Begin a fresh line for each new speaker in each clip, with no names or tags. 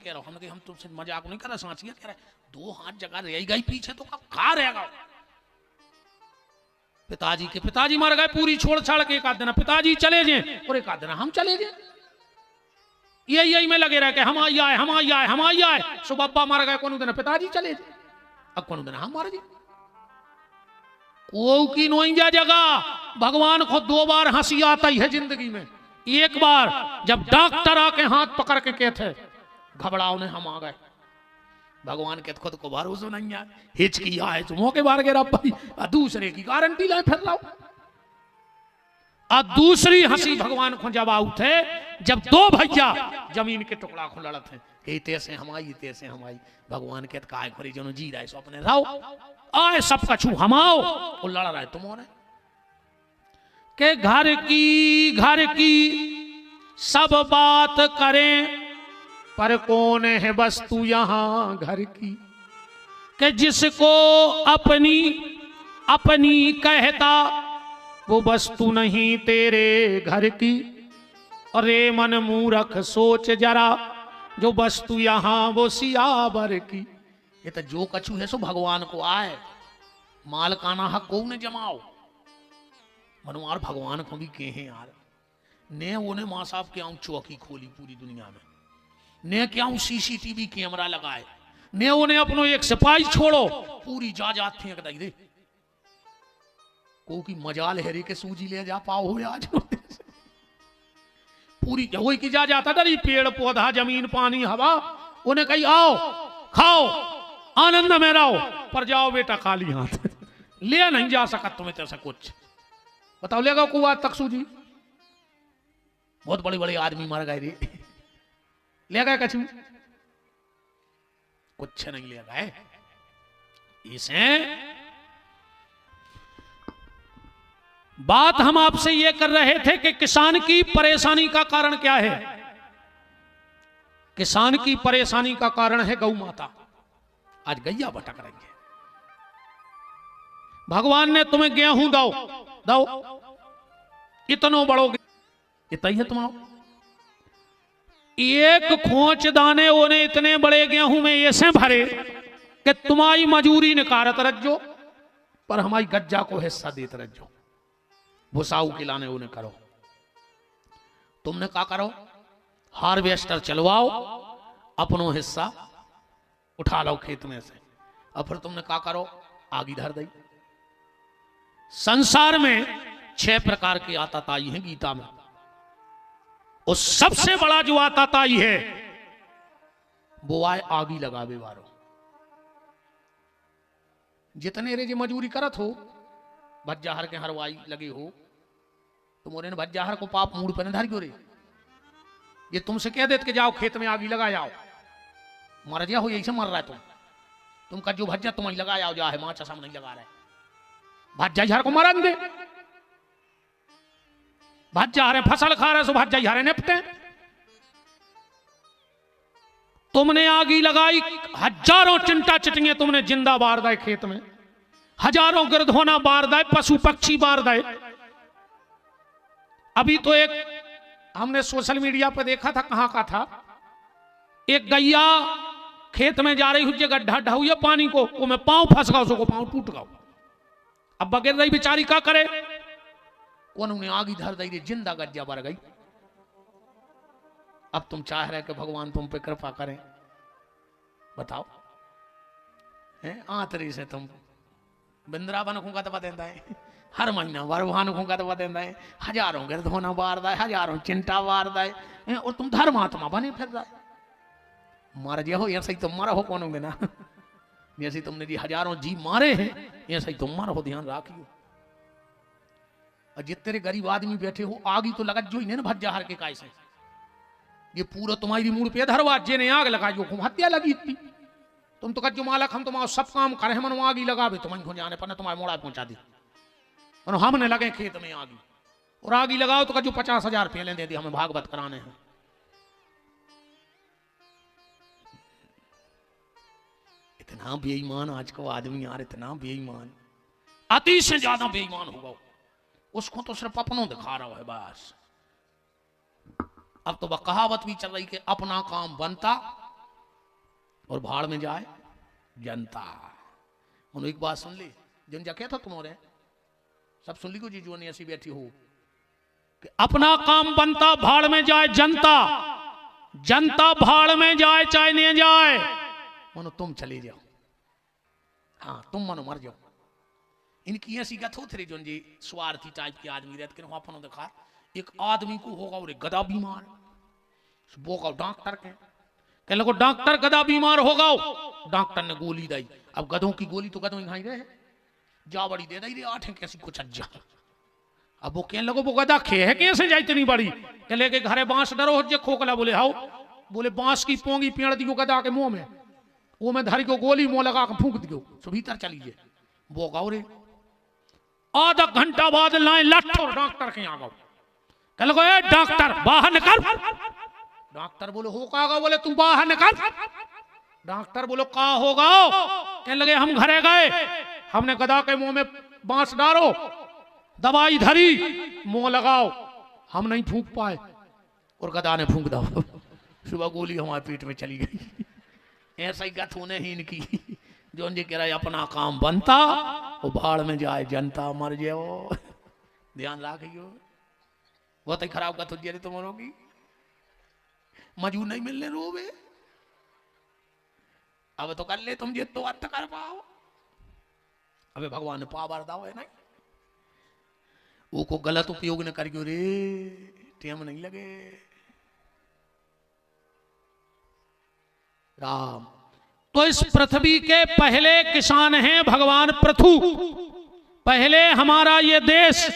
कह रहा हूँ, हमने कहा हम तुमसे मजाक नहीं कर रहे, सांचिया कह रहा है 2 हाथ जगह रह गई पीछे तो कहा रहेगा। पिताजी मर गए, पूरी छोड़ छाड़ के एक आध दिन पिताजी चले जाए और एक आध दिन हम चले जाए, यही में लगे रहे हम आई आए। सुबह अब्बा मर गए, कौन दिन पिताजी चले जाए, अब कौन दिन हम मर जाए। को की नोइंजा जगह भगवान को 2 बार हंसी आता ही है जिंदगी में। एक बार जब डॉक्टर आके हाथ पकड़ के कहते घबराओ ने हम आ गए, भगवान के खुद को भरोसा नहीं है, हिचकी आए तो मौके बार गिरा भाई, दूसरे की गारंटी लाए फिर लाओ। और दूसरी हंसी भगवान को जब आऊ थे जब 2 भैया जमीन के टुकड़ा को लड़त है कि तैसे हम आई, भगवान के काय खरी जनो जी रहे सो अपने रहो आए सब कछु हमाओ, वो लड़ रहा है तुम और के घर की सब बात करें पर कौन है वस्तु यहां घर की, कि जिसको अपनी कहता वो वस्तु नहीं तेरे घर की। अरे मन मूर्ख सोच जरा जो वस्तु यहां वो सियावर की। ये तो जो कछु है सो भगवान को आए, मालकाना हक को न जमाओ। मनवार भगवान को भी कहे यार, ने उन्हें माँ साहब के आऊं चौकी खोली पूरी दुनिया में, ने क्या CCTV कैमरा लगाए, ने उन्हें अपनो एक सिपाही छोड़ो पूरी जात फेंक दे को की मजाल हेरी के सूजी ले जा पाओ हो आज पूरी वही की जा जाता डरी पेड़ पौधा जमीन पानी हवा, उन्हें कही आओ खाओ आनंद में रहो, पर जाओ बेटा खाली हाथ ले नहीं जा सका तुम्हें तैसा कुछ। बताओ लेगा कुआ तक सूजी, बहुत बड़े बड़े आदमी मर गए रे, ले गए कछु कुछ नहीं ले गए। इसे बात हम आपसे ये कर रहे थे कि किसान की परेशानी का कारण क्या है। किसान की परेशानी का कारण है गौ माता। आज गैया भटक रही है, भगवान ने तुम्हें गेहूं दो इतनो बड़ोगे, इतना ही है तुम्हारा एक खोच दाने उन्हें इतने बड़े गेहूं में ऐसे भरे कि तुम्हारी मजूरी निकारत रज्जो पर हमारी गज्जा को हिस्सा देते रज्जो, भुसाऊ खिलाने उन्हें करो। तुमने क्या करो, हार्वेस्टर चलवाओ, अपनो हिस्सा उठा लो खेत में से, और फिर तुमने क्या करो, आग धर दी। संसार में 6 प्रकार की आताताई है गीता में, और सबसे बड़ा जो आताताई है वो आए आगी लगावे वालो। जितने रे मजूरी करत हो, भज्जाहर के हरवाई लगे हो, तुम और भज्जाहर को पाप मूड पर धर क्यों रे। ये तुमसे कह देते कि जाओ खेत में आगी लगा जाओ, मर जा हो, यही से मर रहा है तुम का जो भज्जा तुम लगा जाओ, जा है माचा सामने लगा रहे, भज्जा को मरन दे, भज्जा फसल खा रहे सो भज्जा निपटे। तुमने आगी लगाई, हजारों चिंटा चिटिंगे तुमने जिंदा बार दाए खेत में, हजारों गिरधोना बार दाए, पशु पक्षी बार दाए। अभी तो एक हमने सोशल मीडिया पर देखा था, कहां का था, एक गैया खेत में जा रही हुई, गड्ढा ढाऊ पानी को, वो में पांव फंस गया, उसको पांव टूट गया। अब बगैर रही बेचारी क्या करे, उन्होंने आग धर दी, जिंदा गज्जा बर गई। अब तुम चाह रहे कि भगवान तुम पे कृपा करें, बताओ हैं आतरी से तुम वृंदावन खूंगा दबा देता है, हर महीना वरवान खूंगा दबा देता है, हजारों गिरधोना बार दाए, हजारों चिंटा बार दाए, और तुम धर्मात्मा बने फिर जाए। मार दिया हो ऐसा ही तुम मारा हो कौन ना, जैसे तुमने जी हजारों जी मारे हैं ऐसा ही तुम मारा हो, ध्यान रखियो। और जितने गरीब आदमी बैठे हो, आगी तो लगत जो ही ना भज्जाहर के काय से, ये पूरा तुम्हारी मूड पे धरवा जे ने आग लगाई, जो हत्या लगी थी। तुम तो कज्जो मालक हम तुम्हारा सब काम करे, मन आगी लगा भी तुम्हें जाने पर तुम्हारे मोड़ा पहुंचा दी, और हमने लगे खेत में आगी, और आगी लगाओ तो कज्जो 50,000 रुपये दे दी, हमें भागवत कराने हैं। इतना बेईमान आज को आदमी यार, इतना बेईमान, अति से ज्यादा बेईमान होगा, उसको तो सिर्फ अपनों दिखा रहा है बस। अब तो वह कहावत भी चल रही कि अपना काम बनता और भाड़ में जाए जनता। उन्होंने एक बात सुन ली, जिन जा क्या था तुम्हारे सब सुन ली को जीजू ने ऐसी बैठी हो कि अपना काम बनता भाड़ में जाए जनता, जनता भाड़ में जाए चाहे नहीं जाए, मनो तुम चले जाओ, हाँ तुम मनो मर जाओ। इनकी ऐसी गत होती रही जो जी स्वार्थी टाइप के आदमी रहते कि अपन देखा एक आदमी को होगा और एक गधा बीमार, वो का डॉक्टर के कहने लगे डॉक्टर गधा बीमार होगा, डॉक्टर ने गोली दी। अब गधों की गोली तो गधों ही खाई रहे, जा बड़ी दे दी रे 8 कैसी कुछ अज्जा। अब वो कहने लगे वो गधा खे है कैसे जाए इतनी बड़ी, कह लेके घरे बांस डरो जे खोखला, बोले हाउ, बोले बांस की पोंगी पेड़ दियो गधा के मुंह में, वो में धरी को गोली मुंह लगा के फूंक दियो, सो भीतर चलीजिए। वो गाओ रे आधा घंटा बाद लाए लठ और डॉक्टर के यहाँ गो, कह लगे ए डॉक्टर बाहर निकल। डॉक्टर बोले हो का, बोले तू बाहर निकल। डॉक्टर बोलो का होगा, कहने लगे हम घरे गए, हमने गधा के मुंह में बांस डालो, दवाई धरी, मुंह लगाओ, हम नहीं फूंक पाए और गधा ने फूंक दो, सुबह गोली हमारे पेट में चली गई। ऐसा ही गत होने ही इनकी, जो जी कह रहा है अपना काम बनता वो भाड़ में जाए जनता मर जाओ। ध्यान रखियो, बहुत ही खराब गत हो जाए तुम्हारों की, मजूर नहीं मिलने रोवे। अब तो कर ले तुम जित तो अर्थ कर पाओ, अबे भगवान ने पावर दाओ है नहीं, वो को गलत उपयोग न करियो रे, टाइम नहीं लगे। राम तो इस पृथ्वी के पहले किसान हैं भगवान पृथु। पहले हमारा ये देश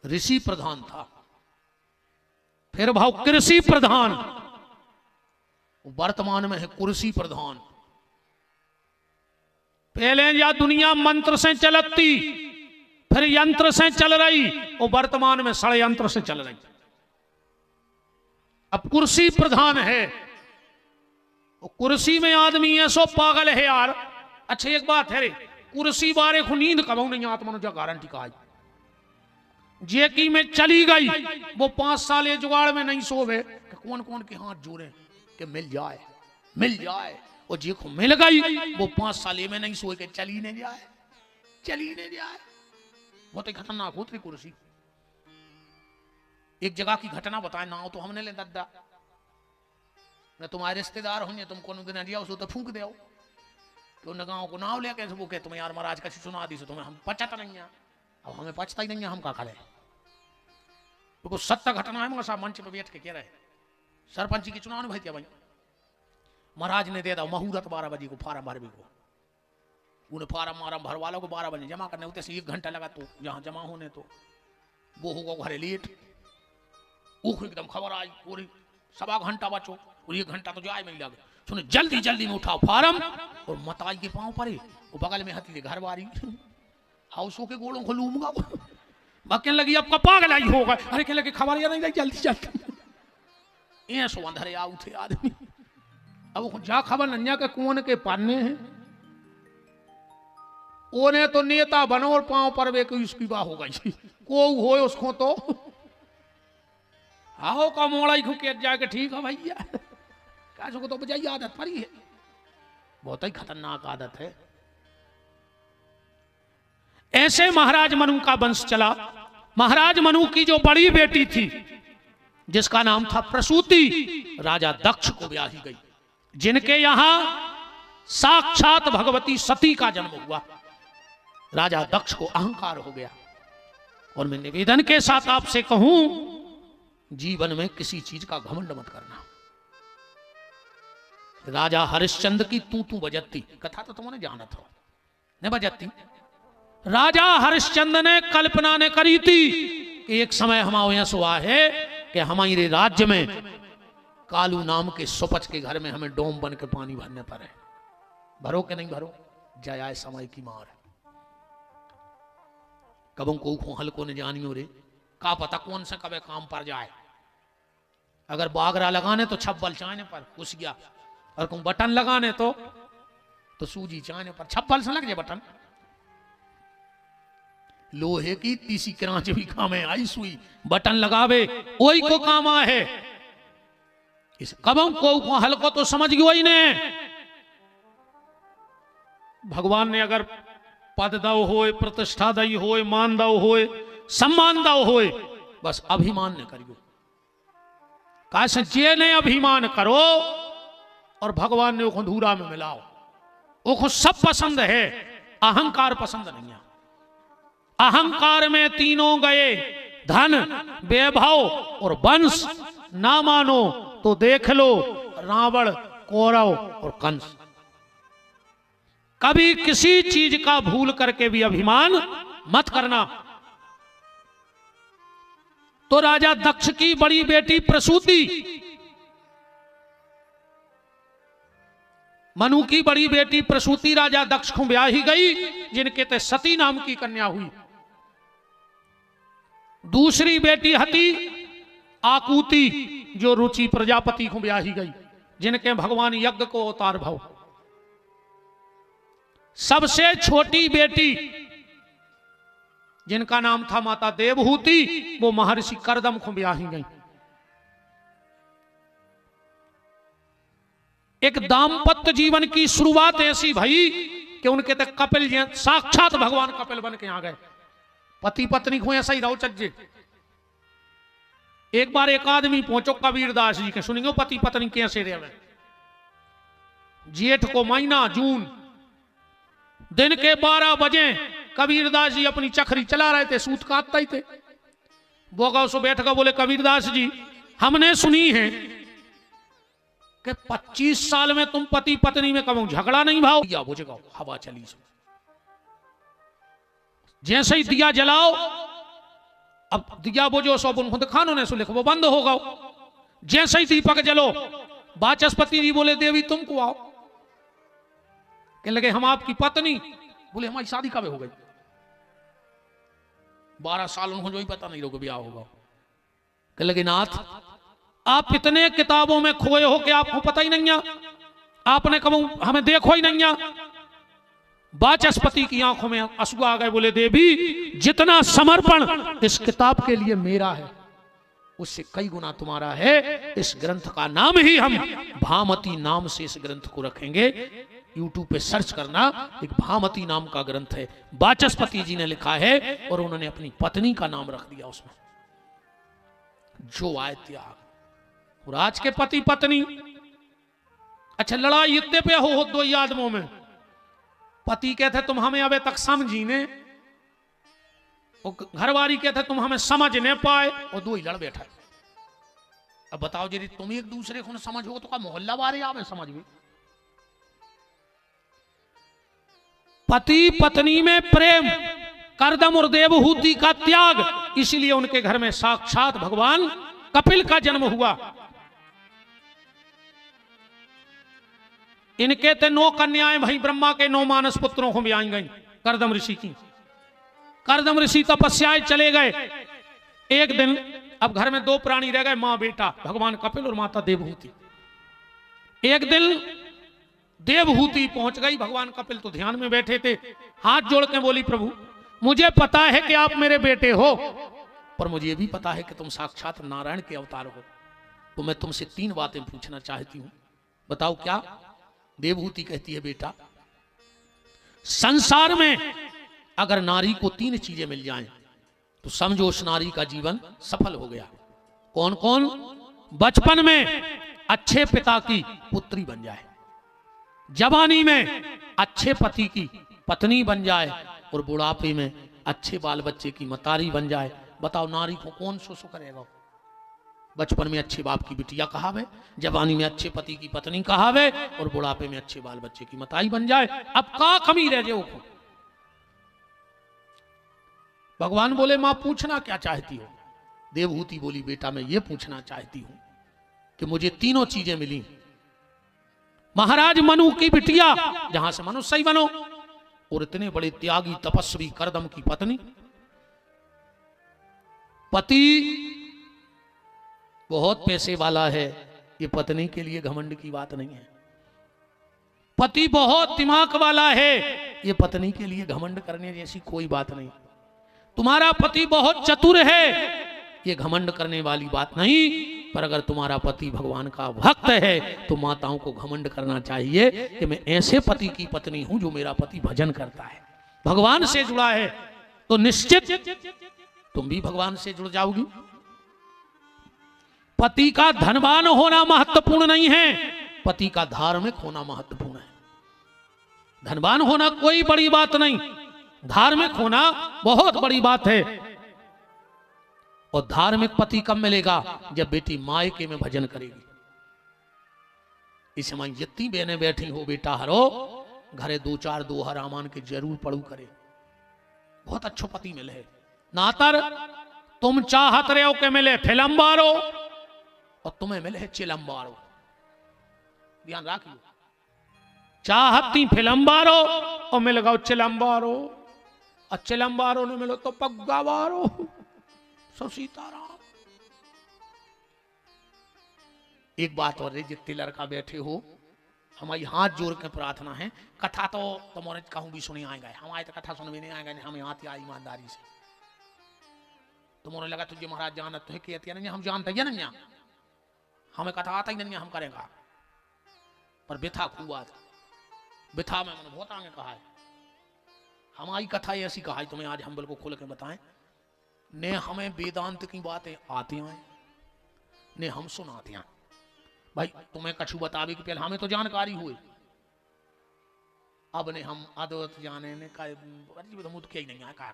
ऋषि प्रधान था, फिर भाव कृषि प्रधान, वर्तमान में है कुर्सी प्रधान। पहले या दुनिया मंत्र से चलती, फिर यंत्र से चल रही, और वर्तमान में षड्यंत्र से चल रही। अब कुर्सी प्रधान है, कुर्सी में आदमी है सो पागल है यार। अच्छा एक बात है रे, कुर्सी बारे को नींद कब नहीं आत्मा जो गारंटी का जे की में चली गई, वो 5 साल ये जुगाड़ में नहीं सोवे कि कौन कौन के हाथ जोड़े कि मिल जाए मिल जाए, और जे को मिल गई वो 5 साल में नहीं सोए के चली नहीं जाए, चली नहीं जाए। बहुत ही खतरनाक होती रही कुर्सी। एक जगह की घटना बताए ना हो तो हमने ले दादा न तुम्हारे रिश्तेदार होंगे, तुम कौन दिन दिया उसको तो फूंक दो कि उन गाँव को नाव लेके वो कहे तुम्हें यार महाराज का सुना दी, तुम्हें हम पचता नहीं है। अब हमें पचता ही नहीं है, हम का खड़े तो कुछ सत्य घटना है। मगर साहब मंच पर बैठ के कह रहे सरपंच की चुनाव नहीं भाई भाई महाराज ने दे दा मुहूर्त 12 बजे को फार्म भरवे को, उन्हें फार्म वारम भरवा लो को 12 बजे जमा करने होते से 1 घंटा लगा, तो जहां जमा होने तो वो होगा घरे लेट, वो एकदम खबर आई पूरी 1.25 घंटा बचो और 1 घंटा तो जाए नहीं लगे। सुने जल्दी जल्दी में उठाओ फार्म और मताई के पांव पड़े, वो बगल में हथली घर वारी हाउसों के गोलों को लूमगा, बाकी लगी अब का पागल आई होगा। अरे कह लगे खबर या नहीं लगी जल्दी जल्दी ये सो अंधरे आउ थे आदमी। अब जा खबर नन्या के कौन के पाने हैं, ओने तो नेता बनो और पांव पर वे कोई उसकी बात हो गई को हो उसको तो आओ का मोड़ा ही खुके जाके ठीक है भैया, कैसे को तो बजाई आदत पड़ी है, बहुत ही खतरनाक आदत है। ऐसे महाराज मनु का वंश चला। महाराज मनु की जो बड़ी बेटी थी जिसका नाम था प्रसूति, राजा दक्ष को ब्याही गई, जिनके यहां साक्षात भगवती सती का जन्म हुआ। राजा दक्ष को अहंकार हो गया। और मैं निवेदन के साथ आपसे कहूं, जीवन में किसी चीज का घमंड मत करना। राजा हरिश्चंद्र की तू बजती कथा तो तुमने जाना था, नहीं बजती। राजा हरिश्चंद्र ने कल्पना ने करी थी कि एक समय हमारे यहां हुआ है कि हमारे राज्य में कालू नाम के सुपच के घर में हमें डोम बन के पानी भरने पर है। भरो के नहीं भरो, जया समय की मार। कबों को हल्को ने जानियो रे, का पता कौन सा कबे काम पर जाए। अगर बागरा लगाने तो छप्पल चाहने पर घुस गया, और कहूं बटन लगाने तो सूजी चाहने पर छप्पल से लग जाए बटन। लोहे की तीसी क्रांच भी काम है आई सुई, बटन लगावे वही को काम है। इस कबम को हल्को तो समझ गयो ही ने। भगवान ने अगर पद दो होए, प्रतिष्ठा दई होए, मान दो होए, सम्मान दो होए, बस अभिमान न करियो। कैसे जे ने अभिमान करो और भगवान ने वो धूरा में मिलाओ, वो सब पसंद है, अहंकार पसंद नहीं है। अहंकार में तीनों गए, धन, वैभव और वंश। ना मानो तो देख लो रावण, कौरव और कंस। कभी किसी चीज का भूल करके भी अभिमान मत करना। तो राजा दक्ष की बड़ी बेटी प्रसूति, मनु की बड़ी बेटी प्रसूति राजा दक्ष को ब्याही गई, जिनके ते सती नाम की कन्या हुई। दूसरी बेटी हती आकुति, जो रुचि प्रजापति को ब्याही गई, जिनके भगवान यज्ञ को अवतार भव। सबसे छोटी बेटी जिनका नाम था माता देवहूति, वो महर्षि करदम को ब्याही गई। एक दाम्पत्य जीवन की शुरुआत ऐसी भई कि उनके तक कपिल जी, साक्षात भगवान कपिल बन के आ गए। पति पत्नी को ऐसा ही रहो चज्जे। एक बार एक आदमी पहुंचो कबीरदास जी के, सुनियो पति पत्नी कैसे रहे। जेठ को महीना जून, दिन के 12 बजे कबीरदास जी अपनी चखरी चला रहे थे, सूत काटते ही थे। बोगा उसको बैठ कर बोले, कबीरदास जी हमने सुनी है कि 25 साल में तुम पति पत्नी में कभी झगड़ा नहीं भाव। दिया बुझेगा, हवा चली सो। जैसे ही दिया जलाओ, अब दिया बुझो सो उनको दिखानो ने सो लिखो वो बंद होगा। जैसे ही दीपक जलो, वाचस्पति जी बोले, देवी तुमको आओ। कहने लगे, हम आपकी पत्नी। बोले, हमारी शादी कब हो गई? 12 साल उनको जो ही पता नहीं लोग ब्याह होगा। कहने लगे, नाथ आप इतने किताबों में खोए हो कि आपको पता ही नहीं है, आपने कभी हमें देखो ही नहीं है। वाचस्पति की आंखों में आंसू आ गए। बोले, देवी जितना समर्पण इस किताब के लिए मेरा है, उससे कई गुना तुम्हारा है। इस ग्रंथ का नाम ही हम भामती नाम से इस ग्रंथ को रखेंगे। यूट्यूब पे सर्च करना, एक भामती नाम का ग्रंथ है, वाचस्पति जी ने लिखा है, और उन्होंने अपनी पत्नी का नाम रख दिया उसमें। जो आए त्याग। और आज के पति पत्नी, अच्छा लड़ाई इतने पे हो दो ही आदमों में। पति कहते तुम हमें अबे तक समझी ने, घरवाली कहते तुम हमें समझ नहीं पाए, और दो ही लड़ बैठा। अब बताओ, यदि तुम एक दूसरे को समझ हो तो का मोहल्ला वाले आवे समझ भी। पति पत्नी में प्रेम, करदम और देवहूति का त्याग, इसीलिए उनके घर में साक्षात भगवान कपिल का जन्म हुआ। इनके ते 9 कन्याएं भाई ब्रह्मा के 9 मानस पुत्रों को भी आई गई करदम ऋषि की। करदम ऋषि तपस्याएं चले गए। एक दिन अब घर में 2 प्राणी रह गए, मां बेटा, भगवान कपिल और माता देवहूति। एक दिन देवहूति पहुंच गई, भगवान कपिल तो ध्यान में बैठे थे। हाथ जोड़ के बोली, प्रभु मुझे पता है कि आप मेरे बेटे हो, पर मुझे भी पता है कि तुम साक्षात नारायण के अवतार हो। तो मैं तुमसे 3 बातें पूछना चाहती हूं, बताओ क्या? देवहूति कहती है, बेटा संसार में अगर नारी को 3 चीजें मिल जाएं तो समझो उस नारी का जीवन सफल हो गया। कौन कौन? बचपन में अच्छे पिता की पुत्री बन जाए, जवानी में अच्छे पति की पत्नी बन जाए, और बुढ़ापे में अच्छे बाल बच्चे की मतारी बन जाए। बताओ नारी को कौन सो करेगा? बचपन में अच्छे बाप की बिटिया कहावे, जवानी में अच्छे पति की पत्नी कहावे, और बुढ़ापे में अच्छे बाल बच्चे की मताई बन जाए। अब का कमी रह जाए? भगवान बोले, मां पूछना क्या चाहती हो? देवहूति बोली, बेटा मैं ये पूछना चाहती हूं कि मुझे 3 चीजें मिली। महाराज मनु की बिटिया, जहां से मनुष्य ही बनो, और इतने बड़े त्यागी तपस्वी करदम की पत्नी। पति बहुत पैसे वाला है, ये पत्नी के लिए घमंड की बात नहीं है। पति बहुत दिमाग वाला है, ये पत्नी के लिए घमंड करने जैसी कोई बात नहीं। तुम्हारा पति बहुत चतुर है, ये घमंड करने वाली बात नहीं। पर अगर तुम्हारा पति भगवान का भक्त है तो माताओं को घमंड करना चाहिए कि मैं ऐसे पति की पत्नी हूं जो मेरा पति भजन करता है, भगवान से जुड़ा है, तो निश्चित तुम भी भगवान से जुड़ जाओगी। पति का धनवान होना महत्वपूर्ण नहीं है, पति का धार्मिक होना महत्वपूर्ण है। धनवान होना कोई बड़ी बात नहीं, धार्मिक होना बहुत बड़ी बात है। और धार्मिक पति कब मिलेगा? जब बेटी मायके में भजन करेगी। इस समय जितनी बहनें बैठी हो, बेटा हरो घरे 2-4 दोहा रामायण के जरूर पढ़ू करे, बहुत अच्छो पति मिले है। नातर तुम चाहत रहे हो के मिले फिल्म बारो और तुम्हें मिले है चिलम बारो। ध्यान रखियो, चाहती फिल्म बारो और मिल गो चिलम बारो, और चिलम बारो ने मिलो तो पग्गा बारो। सो सीताराम। एक बात और है, जितने लड़का बैठे हो, हमारी हाथ जोड़ के प्रार्थना है। कथा तो तुम्हारे कहूं भी सुनी आएगा, हमारे तो कथा सुन भी नहीं आएगा, हमें हाथ आई ईमानदारी से। तुम्हारे लगा तुझे महाराज जानत तो है कि नहीं, हम जानते हैं नहीं, हमें कथा आता ही नहीं, हम करेंगे। पर बिथा खूब आता, बिथा में मैंने बहुत आगे कहा है। हमारी कथा ऐसी कहा है, तुम्हें आज हम बिल्कुल खोल के बताएं। ने हमें वेदांत की बातें आती हैं, ने हम सुनाते हैं। भाई तुम्हें कछु बतावे कि पहले हमें तो जानकारी हुई, अब ने हम अद्वैत जाने ने का तो मुझ के ही नहीं आया का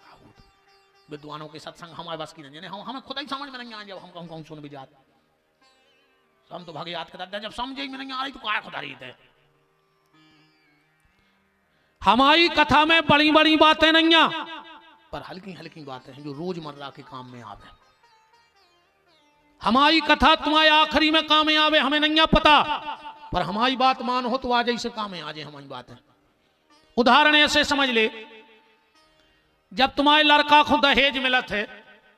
विद्वानों के सत्संग हमारे बस की नहीं है, हमें खुद ही समझ में नहीं आया। जब हम कहूँ सुन भी जाते, हम तो भाग याद करते, जब समझे में नहीं आ रही तो क्या खुदा रही थे। हमारी कथा में बड़ी बड़ी बातें नहीं है, पर हल्की हल्की बातें हैं जो रोजमर्रा के काम में आवे। हमारी कथा तुम्हारे आखिरी में काम में आवे हमें नहीं पता, पर हमारी बात मान हो तो आज ऐसे काम में आ जाए हमारी बातें। उदाहरण ऐसे समझ ले, जब तुम्हारे लड़का को दहेज मिलत है,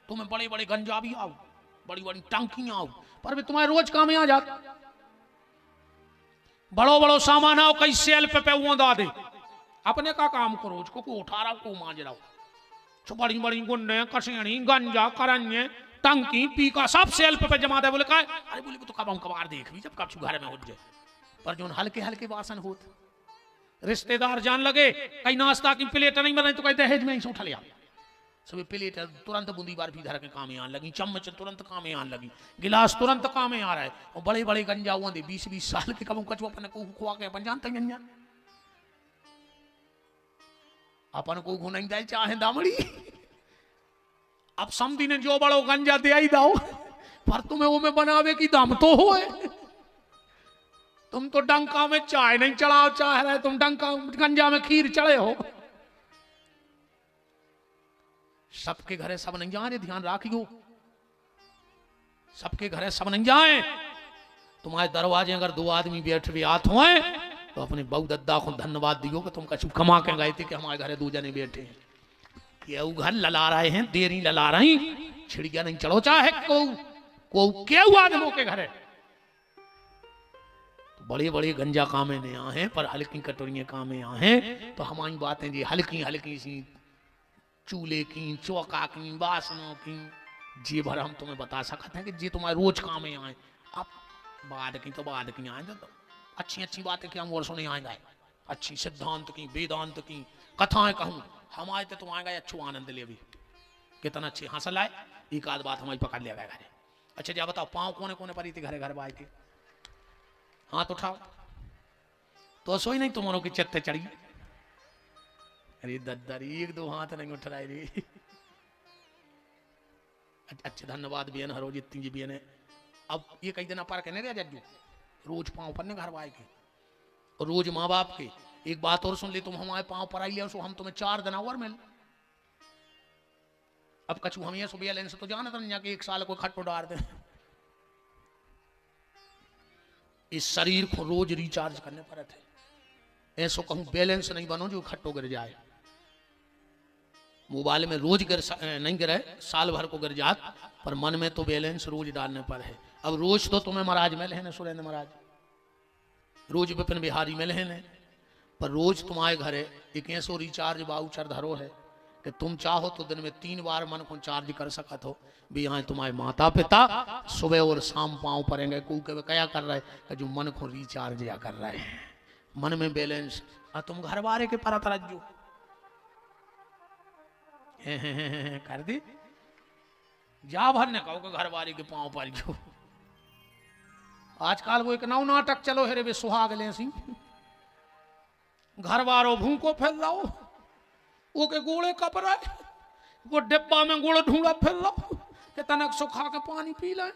तुम्हें बड़े बड़े गंजा भी आओ, बड़ी बड़ी टंकियां आओ, पर भी तुम्हारे रोज काम में आ जाता। बड़ो बड़ो सामान आओ, कई सेल पे वो दा दे, अपने का काम करो, उसको को उठा रहा को मांझ रहा, बड़ी बड़ी गुंडे कसेणी गंजा करन्ये टंकी पीका सब सेल पे जमा दे। बोले का अरे बोले तो कब कबार देख भी, जब कब घर में हो जाए। पर जो हल्के हल्के वासन होते, रिश्तेदार जान लगे कहीं नाश्ता की प्लेट नहीं बने तो कहीं दहेज में ही उठा लिया, सब प्लेट तुरंत बूंदी बार भी धर के काम में आने लगी, चम्मच तुरंत काम में आने लगी, गिलास तुरंत काम में आ रहा है। और बड़े बड़े गंजा हुआ 20-20 साल के कब कचू अपन को खुआ के अपन जानते हैं, अपन को घुनाई जाए चाहे दामड़ी। अब समझी ने जो बड़ो गंजा दे आई दाओ, पर तुम्हें वो में बनावे की दम तो होए। तुम तो डंका में चाय नहीं चढ़ाओ चाह रहे, तुम डंका गंजा में खीर चढ़े हो। सबके घरे सब नहीं जाए, ध्यान रखियो, सबके घरे सब नहीं जाए। तुम्हारे दरवाजे अगर 2 आदमी बैठ भी आत हुए तो अपने बहू दद्दा को धन्यवाद दियो कि तुम कछु कमा के गए थे कि हमारे घरे 2 जने बैठे हैं। ये घर लला रहे हैं, देरी लला रही, छिड़िया नहीं चढ़ो चाहे को क्या आदमों के घरे। तो बड़े बड़े गंजा कामे ने यहाँ हैं, पर हल्की कटोरियां कामे यहाँ हैं। तो हमारी बातें जी हल्की हल्की सी चूल्हे की, चौका की, बासनों की, जी भर हम तुम्हें बता सकते हैं कि जी तुम्हारे रोज काम में आए। अब बाद की तो बाद की आए, तो अच्छी अच्छी बातें कि हम और सुने आएंगे, अच्छी सिद्धांत की, वेदांत की कथाएं कहूँ हमारे तो तुम आएगा अच्छो आनंद ले। भी कितना अच्छे हासिल आए, एक आध बात हमारी पकड़ लिया गया घरे। अच्छा जी बताओ, पाँव कोने कोने पड़ी थी घरे घर बाई के, हाथ उठाओ तो सोई नहीं तुम्हारों की चत्ते चढ़ी। अरे दद्दर 1-2 हाथ नहीं उठ रहा रे। अच्छा धन्यवाद बेन हरो जितनी जी बेन है। अब ये कई दिन पर कहने रहे जज्जू रोज पाँव पड़ने घर बाई के, और रोज माँ बाप के। एक बात और सुन ले, तुम हमारे पाँव पर आई लिया सो हम तुम्हें 4 दिन और मिल। अब कछु हम ये सुबह लेने से तो जाना था नहीं कि 1 साल को खट डाल दे। इस शरीर को रोज रिचार्ज करने पड़े थे, ऐसो कहूं बैलेंस नहीं बनो जो खट्टो गिर जाए। मोबाइल में रोज नहीं गिरे, साल भर को गिर जात, पर मन में तो बैलेंस रोज डालने पर है। अब रोज तो तुम्हें महाराज मिले हैं सुरेंद्र महाराज, रोज विपिन बिहारी मिले हैं, पर रोज तुम्हारे घरे एक ऐसो रिचार्ज वाउचर धरो है कि तुम चाहो तो दिन में 3 बार मन को चार्ज कर सकत हो भी। यहाँ तुम्हारे माता पिता सुबह और शाम पाँव पड़ेंगे कू के क्या कर रहे हैं, जो मन को रिचार्ज या कर रहे हैं, मन में बैलेंस। तुम घर वाले के पर तरज्जो कर दी जा भर ने कहो कि घर वाले के पाँव पर जो। आजकल वो एक नौ नाटक चलो हेरे वे सुहाग ले सी घर वालों भूखो फैल रहा वो के गोले कप रहा है, वो डिब्बा में गुड़ ढूंढा फिर लो कि तनक सुखा के पानी पी ले।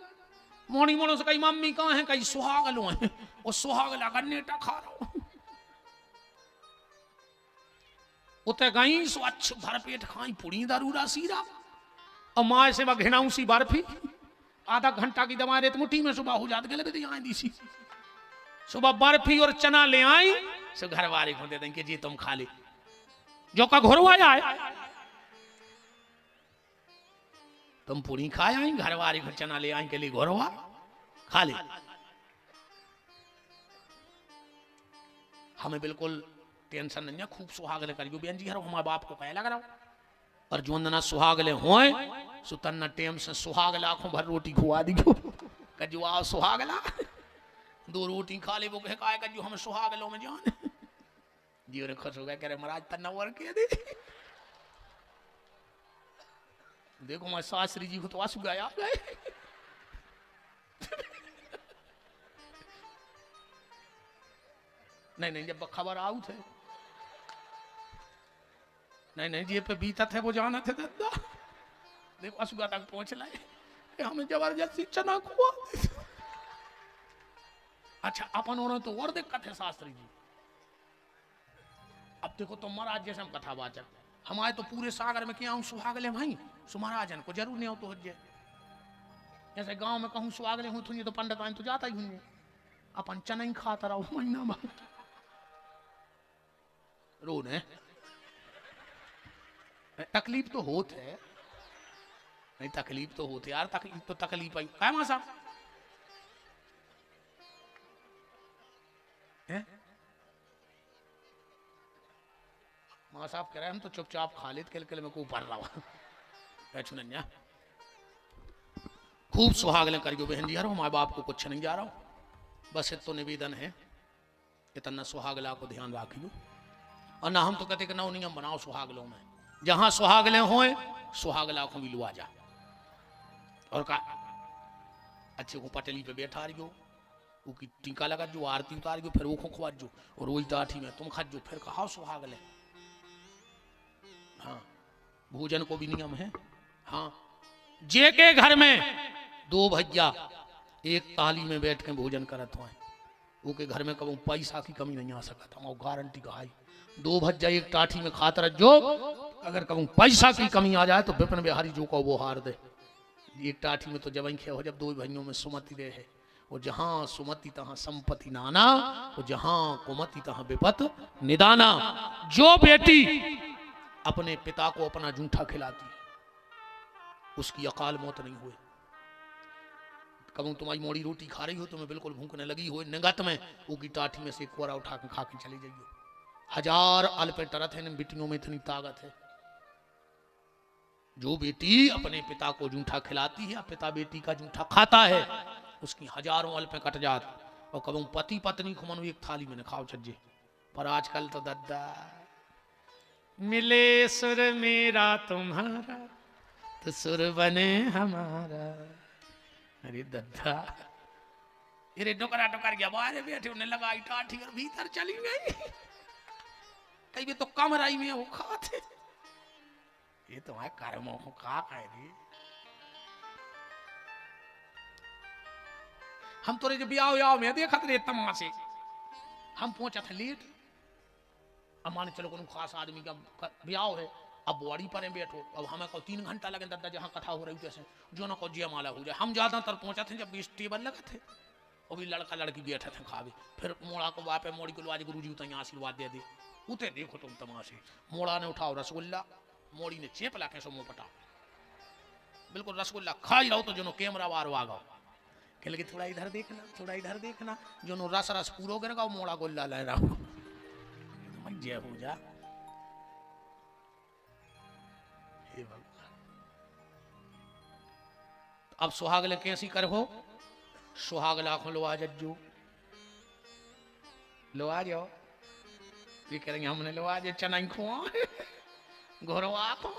मोनी मोनो से कही मम्मी कहाँ है, कहीं सुहाग लो है, वो सुहाग लगा नेटा खा रहा हूं। उते गई स्वच्छ भर पेट खाई पुड़ी दारूरा सीरा और माए से घिनाऊ सी बर्फी आधा घंटा की दवा रेत मुट्ठी में सुबह हो जात गले भी आई दी सी। सुबह बर्फी और चना ले आई सो घर वाले को दे दें कि जी तुम खा ले, जो का घोरवा आए तुम पूरी खाए आई, घर वाले को चना ले आई के लिए घोरवा खा ले। हमें बिल्कुल टेंशन नहीं है, खूब सुहागले करियो बहन जी, हमारे बाप को कह लग रहा और जो ना सुहागले होए सुतन्ना टेम से सुहागला आंखों भर रोटी खुआ दियो कजू आओ सुहागला 2 रोटी खा ले वो कहे कजू हम सुहागलों में जान जी रे खुश हो गया, कह रहे महाराज तन्ना वर के दे देखो मैं शास्त्री जी को तो आंसू गया गए नहीं जब खबर आऊ थे नहीं जी पे बीता थे वो जाना थे दादा देखो असुगा तक पहुंच लाए कि हमें जबरदस्ती चना खुआ। अच्छा अपन उन्होंने तो और दिक्कत है शास्त्री जी। अब देखो तो महाराज जैसे हम कथावाचक हमारे तो पूरे सागर में क्या हूँ सुहागले भाई सुमहाराजन को जरूर नहीं हो तो हो जाए। जैसे गांव में कहूँ सुहागले हूँ तो पंडित आइन तो जाता ही हूँ, अपन चना ही खाता रहो महीना में रो ने तकलीफ तो होत है, नहीं तकलीफ तो होती यार, तकलीफ तो तकलीफ आई क्या मां साहब मां साहब कह रहे हम तो चुपचाप खा लेते केल में को ऊपर रहा छुनन्या खूब सुहागले करियो बहन जी, यारो माँ बाप को कुछ नहीं जा रहा हूं, बस तो निवेदन है इतना सुहागला को ध्यान रखियो। और ना हम तो कहते कि नौ नियम बनाओ सुहागलों में, जहां सुहागले होए सुहागला को मिलवा जा और का अच्छे को पटली पे बैठा रही हो वो की टीका लगा जो आरती उतार जो फिर वो खुआ जो और वही टाठी में तुम खा जो फिर कहा सुहागले। हाँ भोजन को भी नियम है। हाँ जे के घर में 2 भैया एक ताली में बैठ के भोजन करत हो वो के घर में कभी पैसा की कमी नहीं आ सकता, हम गारंटी कहा 2 भज्जा एक टाठी में खातर जो अगर कहूँ पैसा की कमी आ जाए तो विपिन बिहारी जो को वो हार दे। एक टाठी में तो जब हो जब 2 भाइयों में सुमति दे है वो जहां सुमति तहां संपत्ति नाना, वो जहां कुमति तहां विपत निदाना। जो बेटी अपने पिता को अपना जूठा खिलाती है उसकी अकाल मौत नहीं हुई। कभी तुम्हारी मोड़ी रोटी खा रही हो तुम्हें बिल्कुल भूख न लगी हो निगत में वो की टाठी में से कोरा उठा के खा के चली जाइयो। 1000 अल्प टरत है, बेटियों में इतनी ताकत है। जो बेटी अपने पिता को जूठा खिलाती है या पिता बेटी का जूठा खाता है उसकी हजारों अल्प कट जात। और कभी पति पत्नी को मनु एक थाली में न खाओ छज्जे, पर आजकल तो दद्दा मिले सुर मेरा तुम्हारा तो सुर बने हमारा। अरे दद्दा अरे डोकरा डोकर गया बाहर बैठे उन्हें लगा टाठी और भीतर चली गई कहीं भी तो कमराई में वो खाते ये तो है कर्मों को कहा कह हम तो जब ब्याह में देखा थे तमाशे हम पहुंचा था लेट। अब मान चलो कोई खास आदमी का ब्याह है अब बॉडी पर बैठो अब हमें को 3 घंटा लगे दादा जहाँ कथा हो रही जैसे जो ना को जयमाला हो जाए। हम ज्यादातर पहुंचा थे जब 20 टेबल लगे थे और भी लड़का लड़की बैठे थे खावे फिर मोड़ा को वापे मोड़ी को आज गुरु जी उतना आशीर्वाद दे दे उते देखो तुम तमाशे। मोड़ा ने उठाओ रसगुल्ला मोड़ी ने चेप ला के सो मुंह पटाओ बिल्कुल रसगुल्ला खा रहो तो जो कैमरा वार वागाओ कह लगे थोड़ा इधर देखना जो रस रस पूरो गिर गाओ मोड़ा गोल्ला ले रहा हूँ जय हो जा। हे भगवान। अब सुहागले कैसी कर हो, सुहाग लाखों लो आ जज्जू, लो आ जाओ। ये कह रही हमने लो आज चना खुआ घोरो आखो